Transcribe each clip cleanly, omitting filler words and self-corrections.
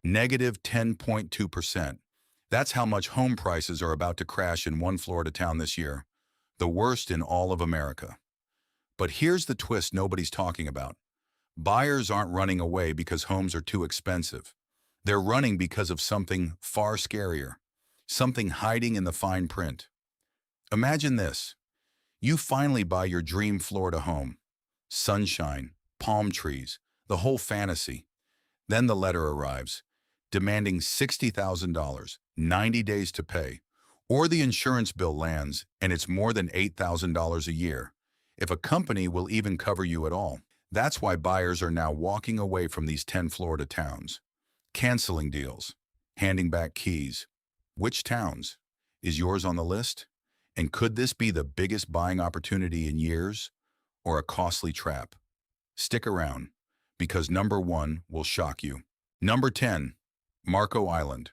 negative 10.2%. That's how much home prices are about to crash in one Florida town this year, the worst in all of America. But here's the twist nobody's talking about. Buyers aren't running away because homes are too expensive. They're running because of something far scarier, something hiding in the fine print. Imagine this. You finally buy your dream Florida home. Sunshine, palm trees, the whole fantasy. Then the letter arrives, demanding $60,000, 90 days to pay. Or the insurance bill lands and it's more than $8,000 a year, if a company will even cover you at all. That's why buyers are now walking away from these 10 Florida towns, canceling deals, handing back keys. Which towns? Is yours on the list? And could this be the biggest buying opportunity in years, or a costly trap? Stick around, because number 1 will shock you. Number 10, Marco Island.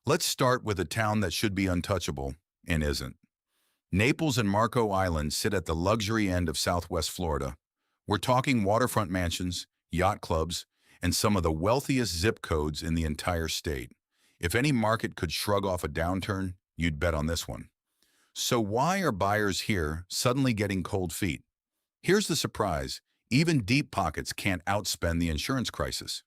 Let's start with a town that should be untouchable, and isn't. Naples and Marco Island sit at the luxury end of Southwest Florida. We're talking waterfront mansions, yacht clubs, and some of the wealthiest zip codes in the entire state. If any market could shrug off a downturn, you'd bet on this one. So why are buyers here suddenly getting cold feet? Here's the surprise. Even deep pockets can't outspend the insurance crisis.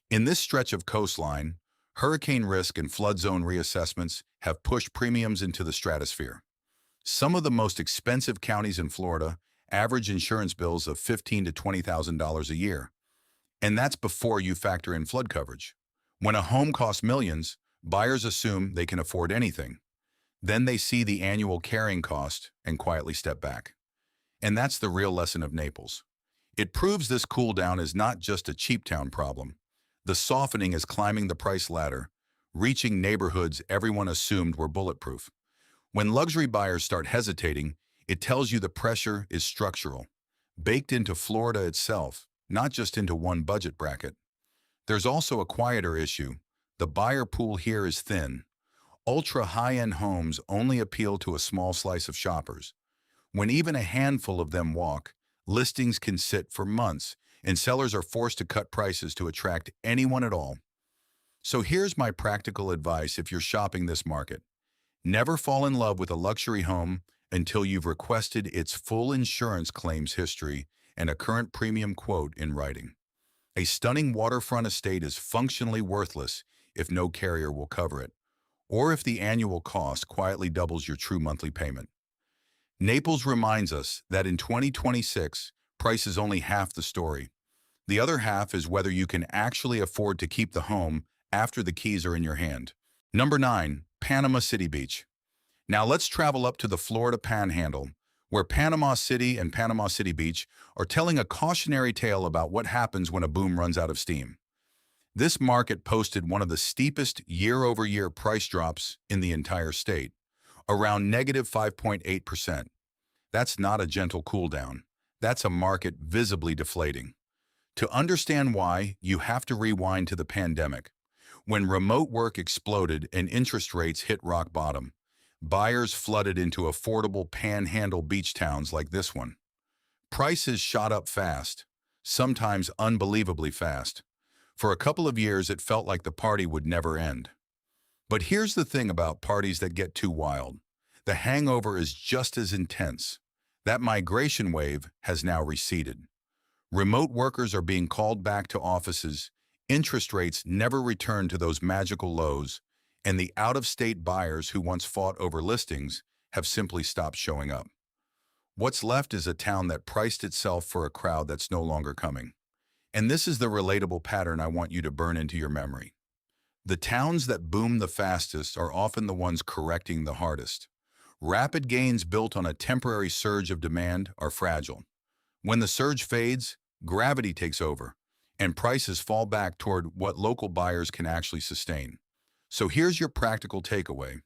In this stretch of coastline, hurricane risk and flood zone reassessments have pushed premiums into the stratosphere. Some of the most expensive counties in Florida average insurance bills of $15,000 to $20,000 a year. And that's before you factor in flood coverage. When a home costs millions, buyers assume they can afford anything. Then they see the annual carrying cost and quietly step back. And that's the real lesson of Naples. It proves this cool down is not just a cheap town problem. The softening is climbing the price ladder, reaching neighborhoods everyone assumed were bulletproof. When luxury buyers start hesitating, it tells you the pressure is structural, baked into Florida itself, not just into one budget bracket. There's also a quieter issue. The buyer pool here is thin. Ultra-high-end homes only appeal to a small slice of shoppers. When even a handful of them walk, listings can sit for months, and sellers are forced to cut prices to attract anyone at all. So here's my practical advice if you're shopping this market. Never fall in love with a luxury home until you've requested its full insurance claims history and a current premium quote in writing. A stunning waterfront estate is functionally worthless if no carrier will cover it, or if the annual cost quietly doubles your true monthly payment. Naples reminds us that in 2026, price is only half the story. The other half is whether you can actually afford to keep the home after the keys are in your hand. Number 9, Panama City Beach. Now let's travel up to the Florida Panhandle, where Panama City and Panama City Beach are telling a cautionary tale about what happens when a boom runs out of steam. This market posted one of the steepest year-over-year price drops in the entire state, around negative 5.8%. That's not a gentle cool down. That's a market visibly deflating. To understand why, you have to rewind to the pandemic. When remote work exploded and interest rates hit rock bottom, buyers flooded into affordable panhandle beach towns like this one. Prices shot up fast, sometimes unbelievably fast. For a couple of years, it felt like the party would never end. But here's the thing about parties that get too wild. The hangover is just as intense. That migration wave has now receded. Remote workers are being called back to offices, interest rates never return to those magical lows, and the out-of-state buyers who once fought over listings have simply stopped showing up. What's left is a town that priced itself for a crowd that's no longer coming. And this is the relatable pattern I want you to burn into your memory. The towns that boom the fastest are often the ones correcting the hardest. Rapid gains built on a temporary surge of demand are fragile. When the surge fades, gravity takes over, and prices fall back toward what local buyers can actually sustain. So here's your practical takeaway.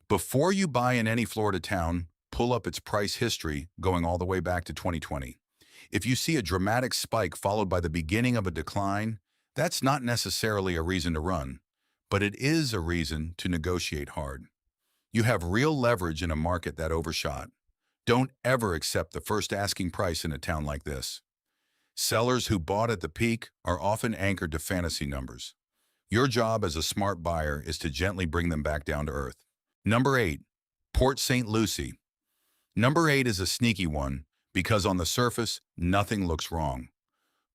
Before you buy in any Florida town, pull up its price history going all the way back to 2020. If you see a dramatic spike followed by the beginning of a decline, that's not necessarily a reason to run, but it is a reason to negotiate hard. You have real leverage in a market that overshot. Don't ever accept the first asking price in a town like this. Sellers who bought at the peak are often anchored to fantasy numbers. Your job as a smart buyer is to gently bring them back down to earth. Number 8. Port St. Lucie. Number 8 is a sneaky one because on the surface, nothing looks wrong.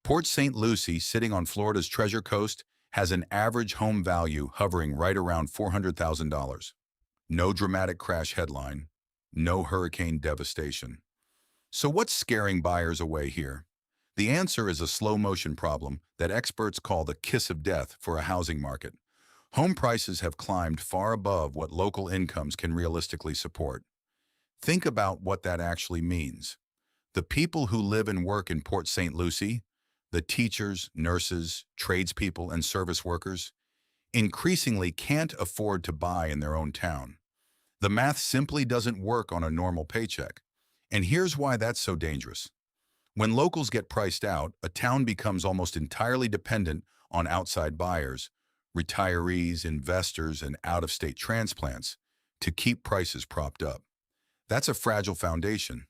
Port St. Lucie, sitting on Florida's Treasure Coast, has an average home value hovering right around $400,000. No dramatic crash headline, no hurricane devastation. So what's scaring buyers away here? The answer is a slow-motion problem that experts call the kiss of death for a housing market. Home prices have climbed far above what local incomes can realistically support. Think about what that actually means. The people who live and work in Port St. Lucie, the teachers, nurses, tradespeople, and service workers, increasingly can't afford to buy in their own town. The math simply doesn't work on a normal paycheck. And here's why that's so dangerous. When locals get priced out, a town becomes almost entirely dependent on outside buyers, retirees, investors, and out-of-state transplants to keep prices propped up. That's a fragile foundation,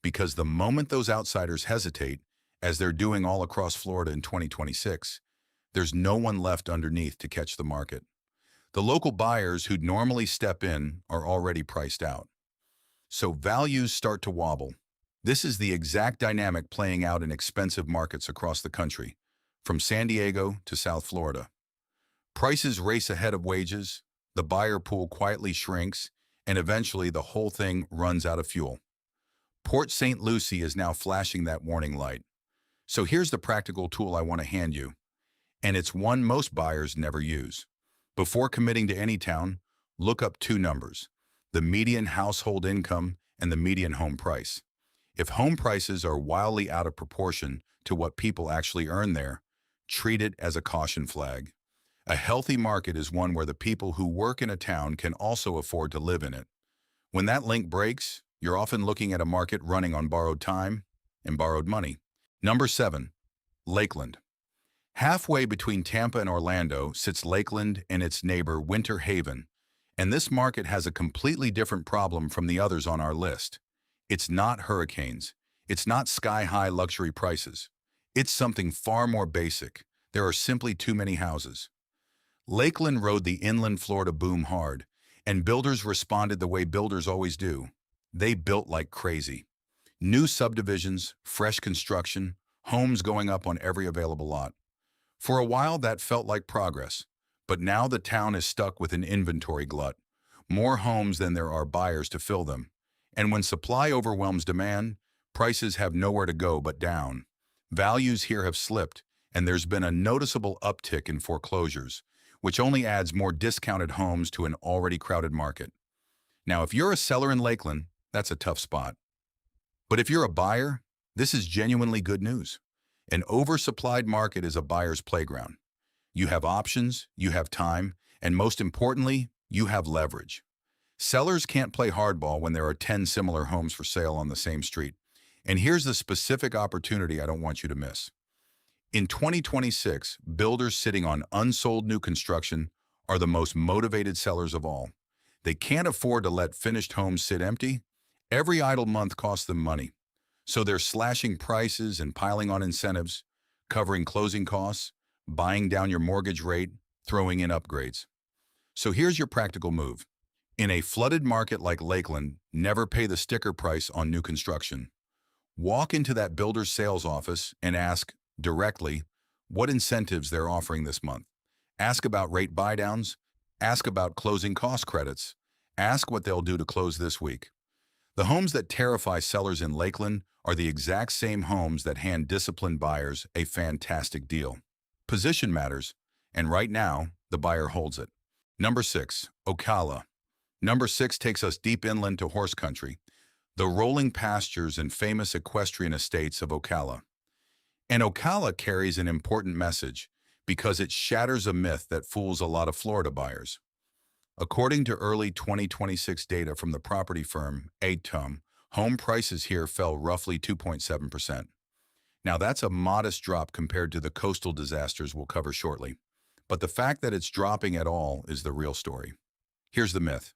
because the moment those outsiders hesitate, as they're doing all across Florida in 2026, there's no one left underneath to catch the market. The local buyers who'd normally step in are already priced out. So values start to wobble. This is the exact dynamic playing out in expensive markets across the country, from San Diego to South Florida. Prices race ahead of wages, the buyer pool quietly shrinks, and eventually the whole thing runs out of fuel. Port St. Lucie is now flashing that warning light. So here's the practical tool I want to hand you, and it's one most buyers never use. Before committing to any town, look up two numbers: the median household income and the median home price. If home prices are wildly out of proportion to what people actually earn there, treat it as a caution flag. A healthy market is one where the people who work in a town can also afford to live in it. When that link breaks, you're often looking at a market running on borrowed time and borrowed money. Number 7. Lakeland. Halfway between Tampa and Orlando sits Lakeland and its neighbor Winter Haven, and this market has a completely different problem from the others on our list. It's not hurricanes. It's not sky-high luxury prices. It's something far more basic. There are simply too many houses. Lakeland rode the inland Florida boom hard, and builders responded the way builders always do. They built like crazy. New subdivisions, fresh construction, homes going up on every available lot. For a while, that felt like progress, but now the town is stuck with an inventory glut. More homes than there are buyers to fill them. And when supply overwhelms demand, prices have nowhere to go but down. Values here have slipped, and there's been a noticeable uptick in foreclosures, which only adds more discounted homes to an already crowded market. Now, if you're a seller in Lakeland, that's a tough spot. But if you're a buyer, this is genuinely good news. An oversupplied market is a buyer's playground. You have options, you have time, and most importantly, you have leverage. Sellers can't play hardball when there are 10 similar homes for sale on the same street. And here's the specific opportunity I don't want you to miss. In 2026, builders sitting on unsold new construction are the most motivated sellers of all. They can't afford to let finished homes sit empty. Every idle month costs them money. So they're slashing prices and piling on incentives, covering closing costs, buying down your mortgage rate, throwing in upgrades. So here's your practical move. In a flooded market like Lakeland, never pay the sticker price on new construction. Walk into that builder's sales office and ask directly what incentives they're offering this month. Ask about rate buydowns. Ask about closing cost credits. Ask what they'll do to close this week. The homes that terrify sellers in Lakeland are the exact same homes that hand disciplined buyers a fantastic deal. Position matters, and right now, the buyer holds it. Number 6, Ocala. Number 6 takes us deep inland to horse country, the rolling pastures and famous equestrian estates of Ocala. And Ocala carries an important message because it shatters a myth that fools a lot of Florida buyers. According to early 2026 data from the property firm ATOM, home prices here fell roughly 2.7%. Now that's a modest drop compared to the coastal disasters we'll cover shortly. But the fact that it's dropping at all is the real story. Here's the myth.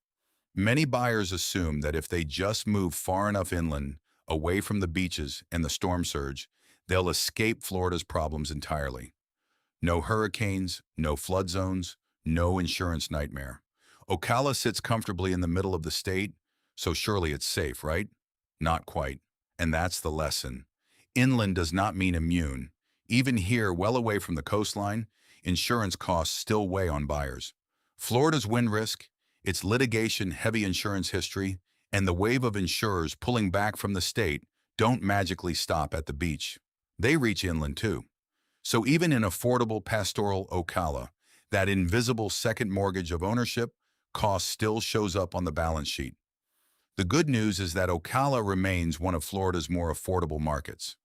Many buyers assume that if they just move far enough inland, away from the beaches and the storm surge, they'll escape Florida's problems entirely. No hurricanes, no flood zones, no insurance nightmare. Ocala sits comfortably in the middle of the state, so surely it's safe, right? Not quite. And that's the lesson. Inland does not mean immune. Even here, well away from the coastline, insurance costs still weigh on buyers. Florida's wind risk, its litigation-heavy insurance history, and the wave of insurers pulling back from the state don't magically stop at the beach. They reach inland too. So even in affordable pastoral Ocala, that invisible second mortgage of ownership cost still shows up on the balance sheet. The good news is that Ocala remains one of Florida's more affordable markets.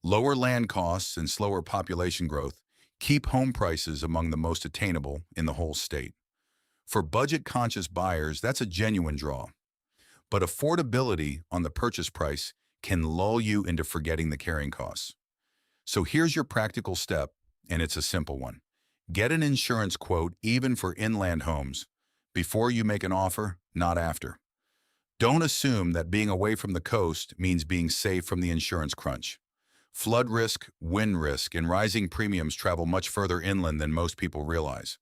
Lower land costs and slower population growth keep home prices among the most attainable in the whole state. For budget-conscious buyers, that's a genuine draw. But affordability on the purchase price can lull you into forgetting the carrying costs. So here's your practical step, and it's a simple one. Get an insurance quote even for inland homes before you make an offer, not after. Don't assume that being away from the coast means being safe from the insurance crunch. Flood risk, wind risk, and rising premiums travel much further inland than most people realize.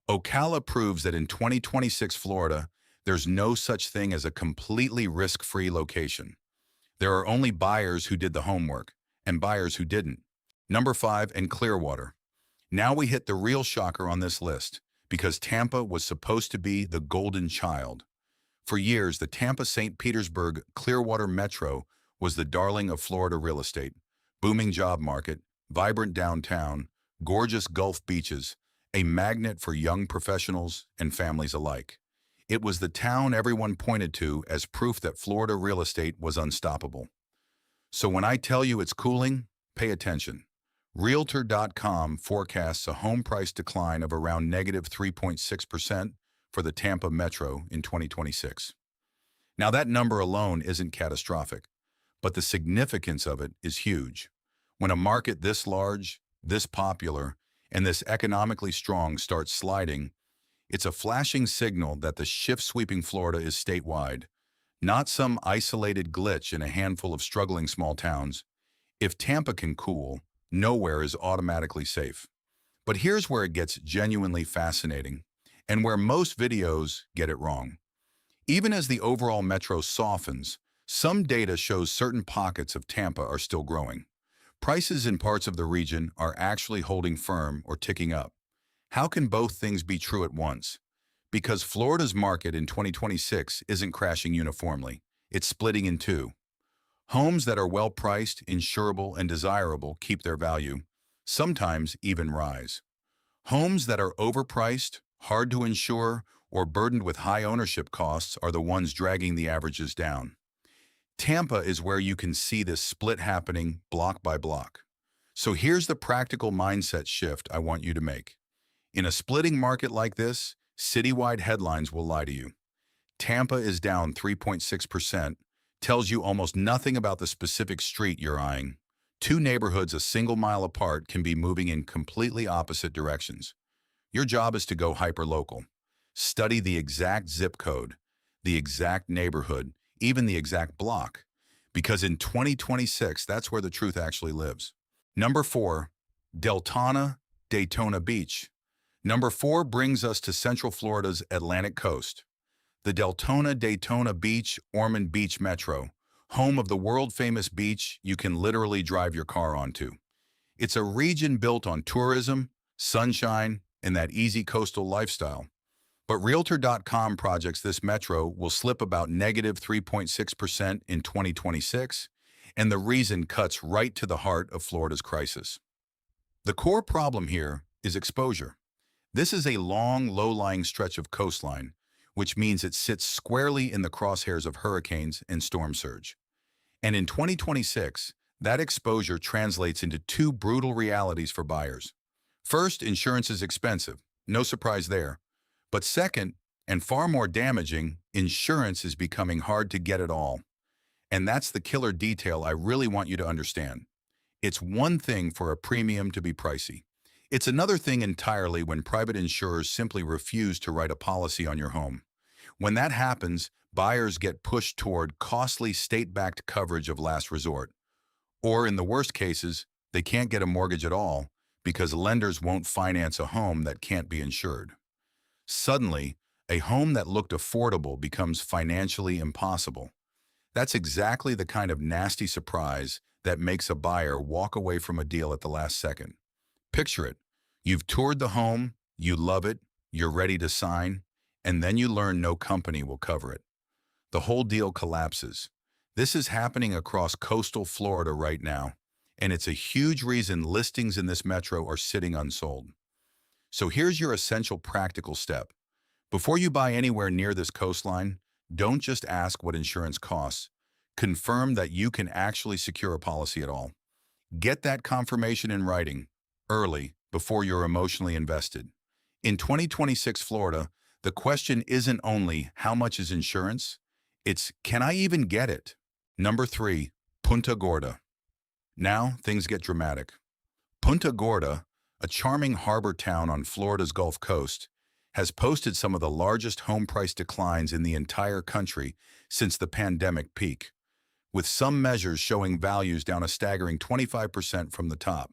Ocala proves that in 2026 Florida, there's no such thing as a completely risk-free location. There are only buyers who did the homework and buyers who didn't. Number 5, and Clearwater. Now we hit the real shocker on this list, because Tampa was supposed to be the golden child. For years, the Tampa-St. Petersburg Clearwater Metro was the darling of Florida real estate. Booming job market, vibrant downtown, gorgeous Gulf beaches, a magnet for young professionals and families alike. It was the town everyone pointed to as proof that Florida real estate was unstoppable. So when I tell you it's cooling, pay attention. Realtor.com forecasts a home price decline of around negative 3.6% for the Tampa Metro in 2026. Now that number alone isn't catastrophic, but the significance of it is huge. When a market this large, this popular, and this economically strong starts sliding, it's a flashing signal that the shift sweeping Florida is statewide, not some isolated glitch in a handful of struggling small towns. If Tampa can cool, nowhere is automatically safe. But here's where it gets genuinely fascinating, and where most videos get it wrong. Even as the overall metro softens, some data shows certain pockets of Tampa are still growing. Prices in parts of the region are actually holding firm or ticking up. How can both things be true at once? Because Florida's market in 2026 isn't crashing uniformly. It's splitting in two. Homes that are well-priced, insurable, and desirable keep their value, sometimes even rise. Homes that are overpriced, hard to insure, or burdened with high ownership costs are the ones dragging the averages down. Tampa is where you can see this split happening block by block. So here's the practical mindset shift I want you to make. In a splitting market like this, citywide headlines will lie to you. Tampa is down 3.6%, tells you almost nothing about the specific street you're eyeing. Two neighborhoods a single mile apart can be moving in completely opposite directions. Your job is to go hyperlocal. Study the exact zip code, the exact neighborhood, even the exact block, because in 2026, that's where the truth actually lives. Number 4, Daytona Beach. Number 4 brings us to Central Florida's Atlantic coast. The Daytona Beach, Ormond Beach Metro, home of the world-famous beach you can literally drive your car onto. It's a region built on tourism, sunshine, and that easy coastal lifestyle. But Realtor.com projects this metro will slip about negative 3.6% in 2026, and the reason cuts right to the heart of Florida's crisis. The core problem here is exposure. This is a long, low-lying stretch of coastline, which means it sits squarely in the crosshairs of hurricanes and storm surge. And in 2026, that exposure translates into two brutal realities for buyers. First, insurance is expensive, no surprise there. But second, and far more damaging, insurance is becoming hard to get at all. And that's the killer detail I really want you to understand. It's one thing for a premium to be pricey. It's another thing entirely when private insurers simply refuse to write a policy on your home. When that happens, buyers get pushed toward costly state-backed coverage of last resort. Or in the worst cases, they can't get a mortgage at all because lenders won't finance a home that can't be insured. Suddenly, a home that looked affordable becomes financially impossible. That's exactly the kind of nasty surprise that makes a buyer walk away from a deal at the last second. Picture it. You've toured the home, you love it, you're ready to sign, and then you learn no company will cover it. The whole deal collapses. This is happening across coastal Florida right now, and it's a huge reason listings in this metro are sitting unsold. So here's your essential practical step. Before you buy anywhere near this coastline, don't just ask what insurance costs. Confirm that you can actually secure a policy at all. Get that confirmation in writing, early, before you're emotionally invested. In 2026 Florida, the question isn't only how much is insurance, it's can I even get it? Number 3, Punta Gorda. Now things get dramatic. Punta Gorda, a charming harbor town on Florida's Gulf Coast, has posted some of the largest home price declines in the entire country since the pandemic peak, with some measures showing values down a staggering 25% from the top.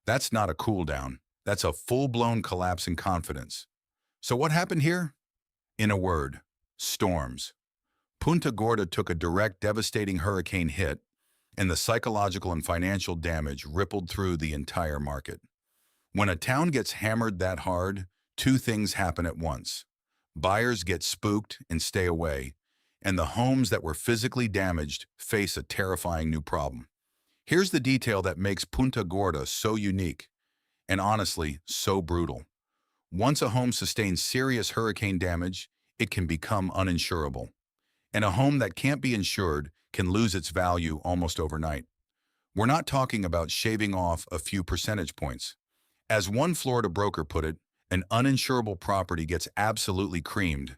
That's not a cool down. That's a full-blown collapse in confidence. So what happened here? In a word, storms. Punta Gorda took a direct, devastating hurricane hit, and the psychological and financial damage rippled through the entire market. When a town gets hammered that hard, two things happen at once. Buyers get spooked and stay away, and the homes that were physically damaged face a terrifying new problem. Here's the detail that makes Punta Gorda so unique, and honestly, so brutal. Once a home sustains serious hurricane damage, it can become uninsurable. And a home that can't be insured can lose its value almost overnight. We're not talking about shaving off a few percentage points. As one Florida broker put it, an uninsurable property gets absolutely creamed.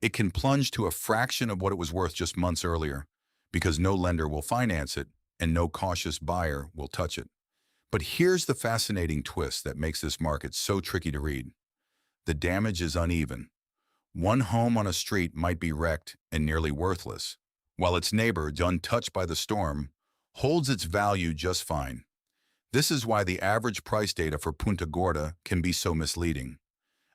It can plunge to a fraction of what it was worth just months earlier, because no lender will finance it and no cautious buyer will touch it. But here's the fascinating twist that makes this market so tricky to read. The damage is uneven. One home on a street might be wrecked and nearly worthless, while its neighbor, untouched by the storm, holds its value just fine. This is why the average price data for Punta Gorda can be so misleading.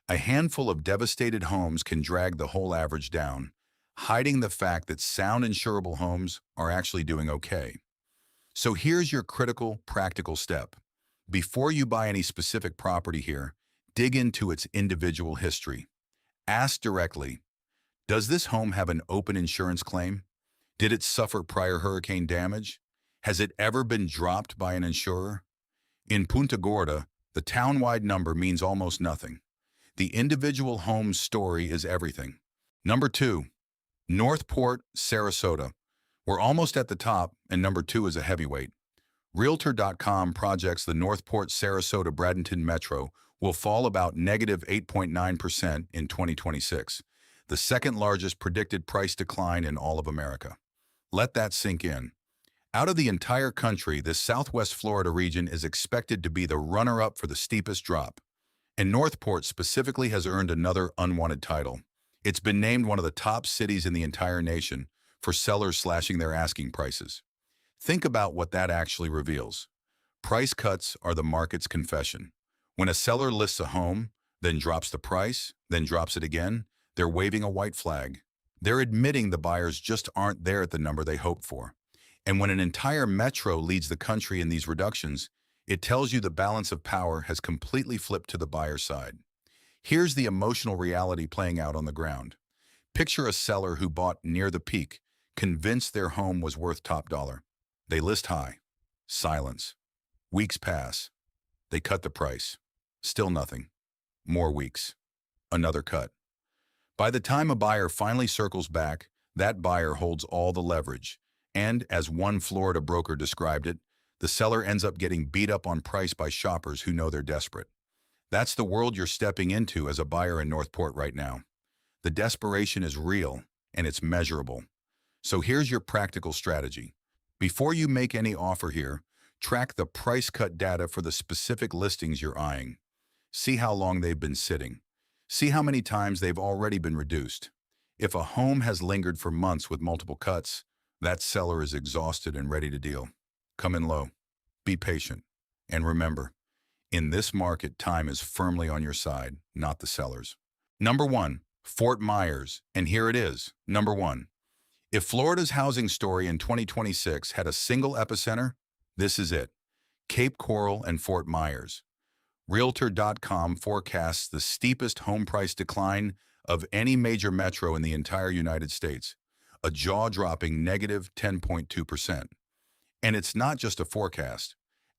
A handful of devastated homes can drag the whole average down, hiding the fact that sound insurable homes are actually doing okay. So here's your critical, practical step. Before you buy any specific property here, dig into its individual history. Ask directly, does this home have an open insurance claim? Did it suffer prior hurricane damage? Has it ever been dropped by an insurer? In Punta Gorda, the town-wide number means almost nothing. The individual home's story is everything. Number 2, North Port, Sarasota. We're almost at the top, and number 2 is a heavyweight. Realtor.com projects the North Port, Sarasota, Bradenton Metro will fall about negative 8.9% in 2026, the second largest predicted price decline in all of America. Let that sink in. Out of the entire country, this Southwest Florida region is expected to be the runner-up for the steepest drop. And Northport specifically has earned another unwanted title. It's been named one of the top cities in the entire nation for sellers slashing their asking prices. Think about what that actually reveals. Price cuts are the market's confession. When a seller lists a home, then drops the price, then drops it again, they're waving a white flag. They're admitting the buyers just aren't there at the number they hoped for. And when an entire metro leads the country in these reductions, it tells you the balance of power has completely flipped to the buyer's side. Here's the emotional reality playing out on the ground. Picture a seller who bought near the peak, convinced their home was worth top dollar. They list high. Silence. Weeks pass. They cut the price. Still nothing. More weeks. Another cut. By the time a buyer finally circles back, that buyer holds all the leverage. And, as one Florida broker described it, the seller ends up getting beat up on price by shoppers who know they're desperate. That's the world you're stepping into as a buyer in Northport right now. The desperation is real, and it's measurable. So here's your practical strategy. Before you make any offer here, track the price cut data for the specific listings you're eyeing. See how long they've been sitting. See how many times they've already been reduced. If a home has lingered for months with multiple cuts, that seller is exhausted and ready to deal. Come in low. Be patient. And remember, In this market, time is firmly on your side, not the sellers. Number 1. Fort Myers, and here it is. Number 1. If Florida's housing story in 2026 had a single epicenter, this is it. Cape Coral and Fort Myers. Realtor.com forecasts the steepest home price decline of any major metro in the entire United States, a jaw-dropping negative 10.2%. And it's not just a forecast.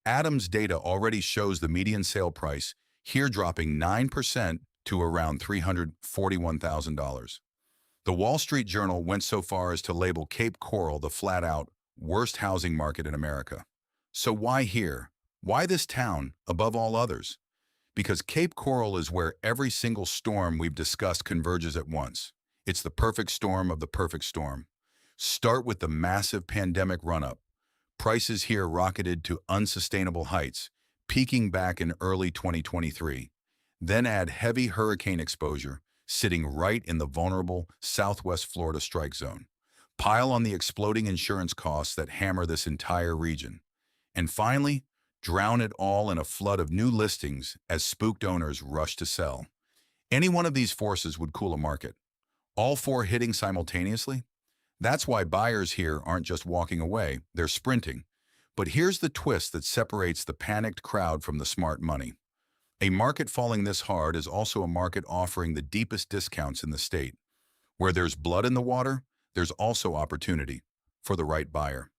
Adams data already shows the median sale price here dropping 9% to around $341,000. The Wall Street Journal went so far as to label Cape Coral the flat-out worst housing market in America. So why here? Why this town above all others? Because Cape Coral is where every single storm we've discussed converges at once. It's the perfect storm of the perfect storm. Start with the massive pandemic run-up. Prices here rocketed to unsustainable heights, peaking back in early 2023. Then add heavy hurricane exposure, sitting right in the vulnerable Southwest Florida strike zone. Pile on the exploding insurance costs that hammer this entire region. And finally, drown it all in a flood of new listings as spooked owners rush to sell. Any one of these forces would cool a market. All four hitting simultaneously? That's why buyers here aren't just walking away, they're sprinting. But here's the twist that separates the panicked crowd from the smart money. A market falling this hard is also a market offering the deepest discounts in the state. Where there's blood in the water, there's also opportunity for the right buyer.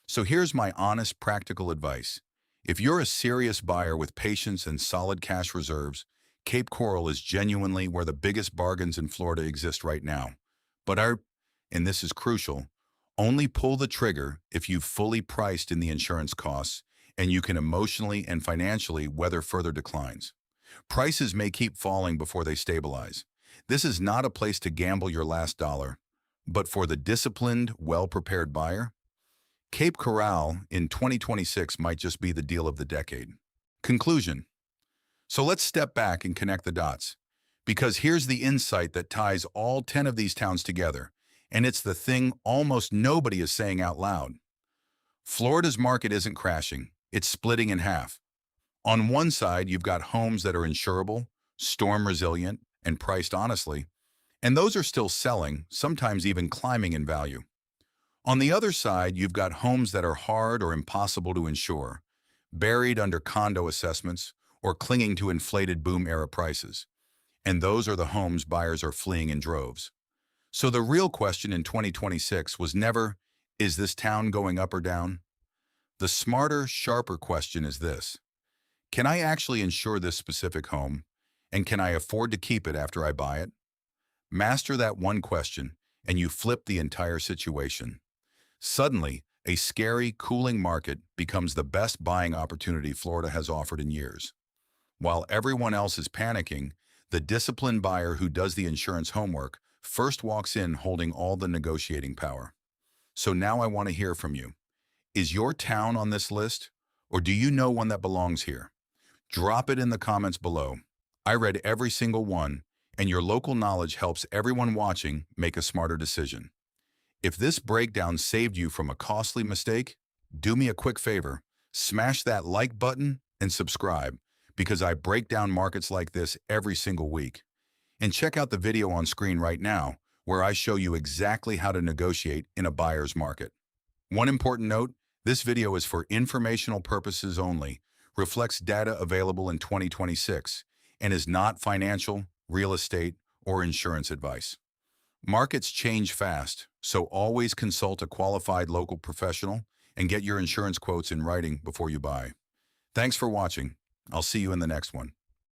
So here's my honest, practical advice. If you're a serious buyer with patience and solid cash reserves, Cape Coral is genuinely where the biggest bargains in Florida exist right now. But and this is crucial, only pull the trigger if you've fully priced in the insurance costs and you can emotionally and financially weather further declines. Prices may keep falling before they stabilize. This is not a place to gamble your last dollar, but for the disciplined, well-prepared buyer, Cape Coral in 2026 might just be the deal of the decade. Conclusion. So let's step back and connect the dots, because here's the insight that ties all 10 of these towns together. And it's the thing almost nobody is saying out loud. Florida's market isn't crashing, it's splitting in half. On one side, you've got homes that are insurable, storm resilient, and priced honestly, and those are still selling, sometimes even climbing in value. On the other side, you've got homes that are hard or impossible to insure, buried under condo assessments or clinging to inflated boom-era prices. And those are the homes buyers are fleeing in droves. So the real question in 2026 was never, is this town going up or down? The smarter, sharper question is this: can I actually insure this specific home, and can I afford to keep it after I buy it? Master that one question, and you flip the entire situation. Suddenly, a scary, cooling market becomes the best buying opportunity Florida has offered in years. While everyone else is panicking, the disciplined buyer who does the insurance homework first walks in holding all the negotiating power. So now I want to hear from you. Is your town on this list, or do you know one that belongs here? Drop it in the comments below. I read every single one, and your local knowledge helps everyone watching make a smarter decision. If this breakdown saved you from a costly mistake, do me a quick favor. Smash that like button and subscribe, because I break down markets like this every single week. And check out the video on screen right now, where I show you exactly how to negotiate in a buyer's market. One important note, this video is for informational purposes only, reflects data available in 2026, and is not financial, real estate, or insurance advice. Markets change fast, so always consult a qualified local professional and get your insurance quotes in writing before you buy. Thanks for watching. I'll see you in the next one.